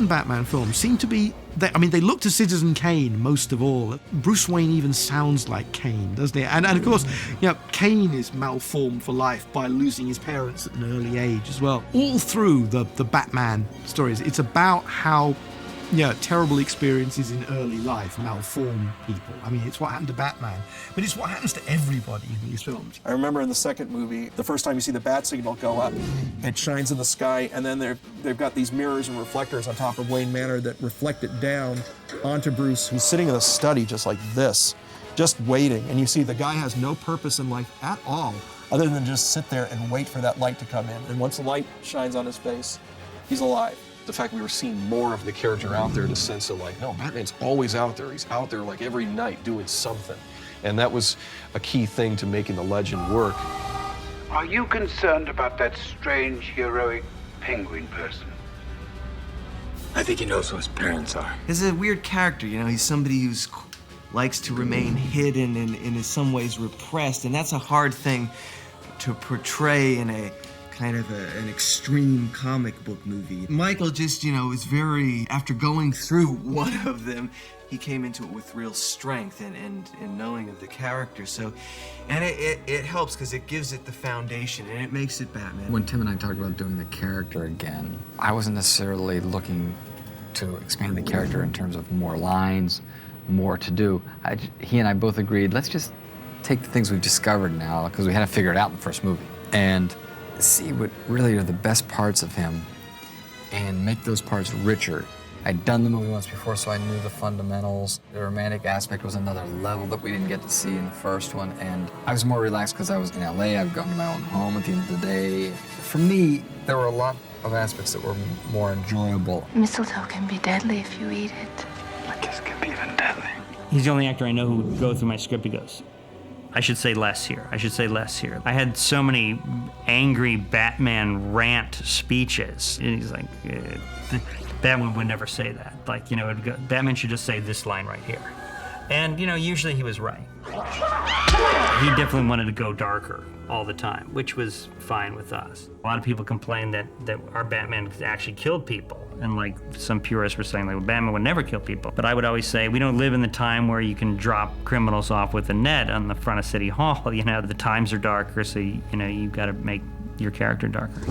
Batman films seem to be, they look to Citizen Kane most of all. Bruce Wayne even sounds like Kane, doesn't he? And of course, Kane is malformed for life by losing his parents at an early age as well. All through the Batman stories, it's about how terrible experiences in early life malform people. It's what happened to Batman, but it's what happens to everybody in these films. I remember in the second movie, the first time you see the bat signal go up, it shines in the sky, and then they've got these mirrors and reflectors on top of Wayne Manor that reflect it down onto Bruce, who's sitting in a study just like this, just waiting. And you see the guy has no purpose in life at all, other than just sit there and wait for that light to come in. And once the light shines on his face, he's alive. The fact we were seeing more of the character out there, the sense of no, Batman's always out there. He's out there every night doing something. And that was a key thing to making the legend work. Are you concerned about that strange, heroic penguin person? I think he knows who his parents are. He's a weird character, he's somebody who's likes to remain hidden and in some ways repressed, and that's a hard thing to portray in a kind of an extreme comic book movie. Michael just, is very, after going through one of them, he came into it with real strength and knowing of the character. So, and it helps because it gives it the foundation and it makes it Batman. When Tim and I talked about doing the character again, I wasn't necessarily looking to expand the character in terms of more lines, more to do. He and I both agreed, let's just take the things we've discovered now, because we had to figure it out in the first movie, and see what really are the best parts of him and make those parts richer. I'd done the movie once before, so I knew the fundamentals. The romantic aspect was another level that we didn't get to see in the first one, and I was more relaxed because I was in LA. I've gone to my own home at the end of the day. For me, there were a lot of aspects that were more enjoyable. Mistletoe can be deadly if you eat it. A kiss can be even deadly. He's the only actor I know who would go through my script and goes, I should say less here. I should say less here. I had so many angry Batman rant speeches. And he's like, Batman would never say that. Batman should just say this line right here. And, usually he was right. He definitely wanted to go darker all the time, which was fine with us. A lot of people complained that our Batman actually killed people. And some purists were saying, Batman would never kill people. But I would always say, we don't live in the time where you can drop criminals off with a net on the front of City Hall. The times are darker, so, you've got to make your character darker.